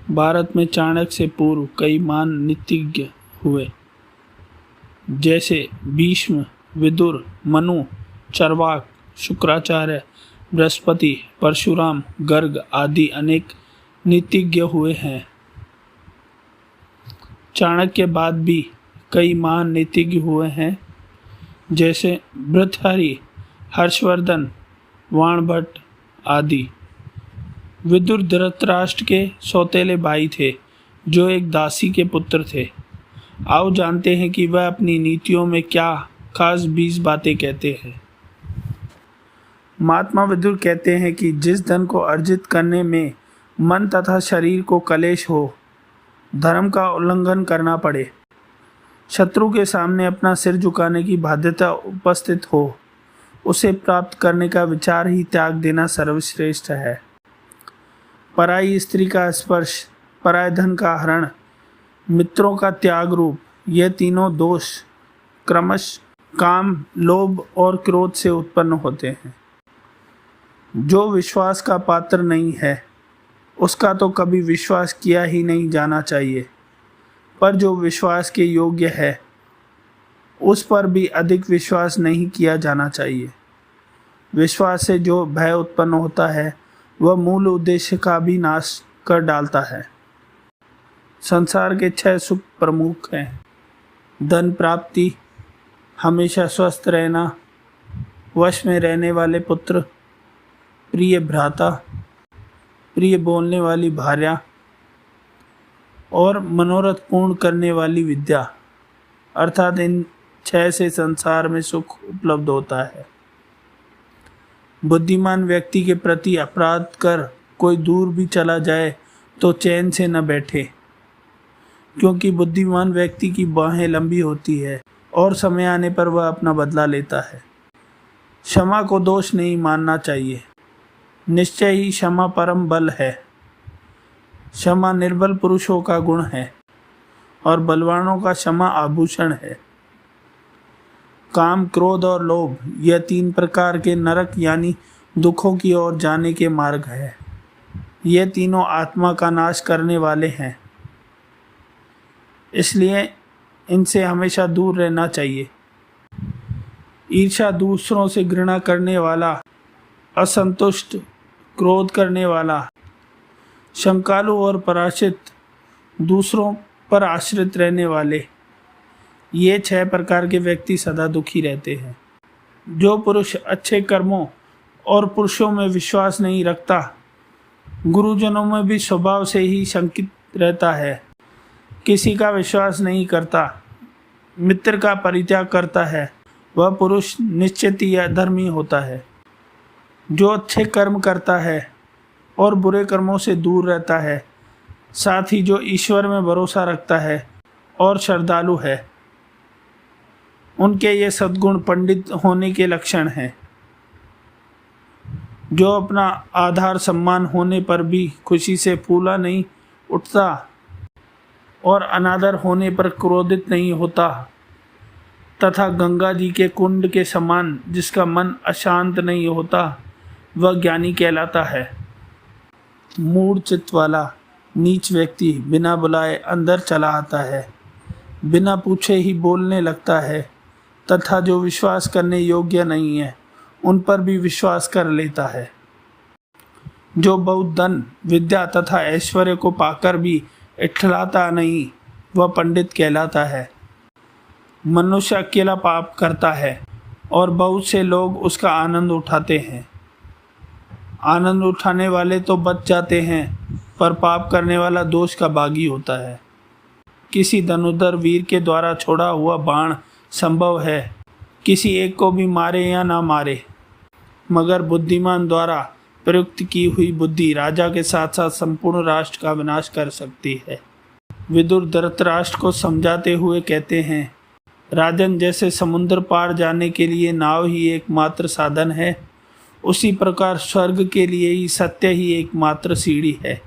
भारत में चाणक्य से पूर्व कई महान नीतिज्ञ हुए, जैसे भीष्म, विदुर, मनु, चरवाक, शुक्राचार्य, बृहस्पति, परशुराम, गर्ग आदि अनेक नीतिज्ञ हुए हैं। चाणक्य के बाद भी कई महान नीतिज्ञ हुए हैं, जैसे भर्तृहरि, हर्षवर्धन, वाणभट्ट आदि। विदुर धृतराष्ट्र के सौतेले भाई थे, जो एक दासी के पुत्र थे। आओ जानते हैं कि वह अपनी नीतियों में क्या खास 20 बातें कहते हैं। महात्मा विदुर कहते हैं कि जिस धन को अर्जित करने में मन तथा शरीर को कलेश हो, धर्म का उल्लंघन करना पड़े, शत्रु के सामने अपना सिर झुकाने की बाध्यता उपस्थित हो, उसे प्राप्त करने का विचार ही त्याग देना सर्वश्रेष्ठ है। पराई स्त्री का स्पर्श, पराय धन का हरण, मित्रों का त्याग रूप, ये तीनों दोष क्रमश काम, लोभ और क्रोध से उत्पन्न होते हैं। जो विश्वास का पात्र नहीं है, उसका तो कभी विश्वास किया ही नहीं जाना चाहिए, पर जो विश्वास के योग्य है, उस पर भी अधिक विश्वास नहीं किया जाना चाहिए। विश्वास से जो भय उत्पन्न होता है, वह मूल उद्देश्य का भी नाश कर डालता है। संसार के 6 सुख प्रमुख हैं: धन प्राप्ति, हमेशा स्वस्थ रहना, वश में रहने वाले पुत्र, प्रिय भ्राता, प्रिय बोलने वाली भार्या और मनोरथ पूर्ण करने वाली विद्या। अर्थात इन 6 से संसार में सुख उपलब्ध होता है। बुद्धिमान व्यक्ति के प्रति अपराध कर कोई दूर भी चला जाए तो चैन से न बैठे, क्योंकि बुद्धिमान व्यक्ति की बाहें लंबी होती है और समय आने पर वह अपना बदला लेता है। क्षमा को दोष नहीं मानना चाहिए, निश्चय ही क्षमा परम बल है। क्षमा निर्बल पुरुषों का गुण है और बलवानों का क्षमा आभूषण है। काम, क्रोध और लोभ, यह 3 प्रकार के नरक यानी दुखों की ओर जाने के मार्ग है। ये तीनों आत्मा का नाश करने वाले हैं, इसलिए इनसे हमेशा दूर रहना चाहिए। ईर्ष्या, दूसरों से घृणा करने वाला, असंतुष्ट, क्रोध करने वाला, शंकालु और पराश्रित, दूसरों पर आश्रित रहने वाले, ये 6 प्रकार के व्यक्ति सदा दुखी रहते हैं। जो पुरुष अच्छे कर्मों और पुरुषों में विश्वास नहीं रखता, गुरुजनों में भी स्वभाव से ही शंकित रहता है, किसी का विश्वास नहीं करता, मित्र का परित्याग करता है, वह पुरुष निश्चित ही अधर्मी होता है। जो अच्छे कर्म करता है और बुरे कर्मों से दूर रहता है, साथ ही जो ईश्वर में भरोसा रखता है और श्रद्धालु है, उनके ये सद्गुण पंडित होने के लक्षण हैं। जो अपना आधार सम्मान होने पर भी खुशी से फूला नहीं उठता और अनादर होने पर क्रोधित नहीं होता, तथा गंगा जी के कुंड के समान जिसका मन अशांत नहीं होता, वह ज्ञानी कहलाता है। मूढ़ चित्त वाला नीच व्यक्ति बिना बुलाए अंदर चला आता है, बिना पूछे ही बोलने लगता है, तथा जो विश्वास करने योग्य नहीं है, उन पर भी विश्वास कर लेता है। जो बहुत धन, विद्या तथा ऐश्वर्य को पाकर भी इठलाता नहीं, वह पंडित कहलाता है। मनुष्य अकेला पाप करता है और बहुत से लोग उसका आनंद उठाते हैं। आनंद उठाने वाले तो बच जाते हैं, पर पाप करने वाला दोष का भागी होता है। किसी धनुर्धर वीर के द्वारा छोड़ा हुआ बाण संभव है, किसी एक को भी मारे या ना मारे, मगर बुद्धिमान द्वारा प्रयुक्त की हुई बुद्धि राजा के साथ साथ संपूर्ण राष्ट्र का विनाश कर सकती है। विदुर धृतराष्ट्र को समझाते हुए कहते हैं, राजन, जैसे समुद्र पार जाने के लिए नाव ही एकमात्र साधन है, उसी प्रकार स्वर्ग के लिए ही सत्य ही एकमात्र सीढ़ी है,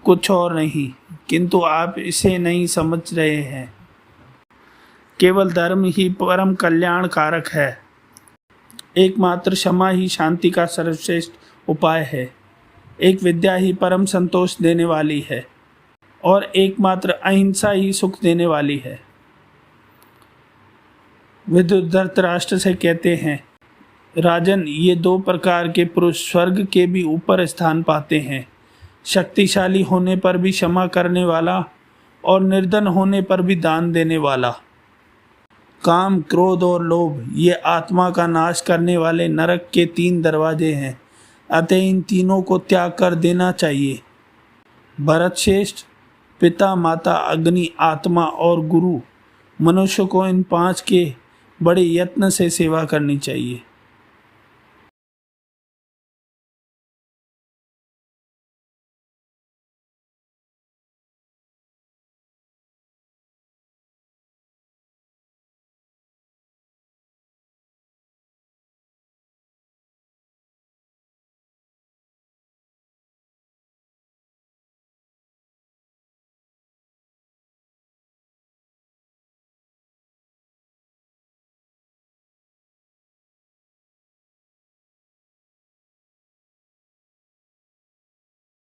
कुछ और नहीं। किंतु आप इसे नहीं समझ रहे हैं। केवल धर्म ही परम कल्याण कारक है। एकमात्र क्षमा ही शांति का सर्वश्रेष्ठ उपाय है। एक विद्या ही परम संतोष देने वाली है। और एकमात्र अहिंसा ही सुख देने वाली है। विदुर धृतराष्ट्र से कहते हैं, राजन, ये दो प्रकार के पुरुष स्वर्ग के भी ऊपर स्थान पाते हैं, शक्तिशाली होने पर भी क्षमा करने वाला और निर्धन होने पर भी दान देने वाला। काम, क्रोध और लोभ ये आत्मा का नाश करने वाले नरक के 3 दरवाजे हैं, अतः इन तीनों को त्याग कर देना चाहिए। भरत श्रेष्ठ, पिता, माता, अग्नि, आत्मा और गुरु, मनुष्य को इन 5 के बड़े यत्न से सेवा करनी चाहिए।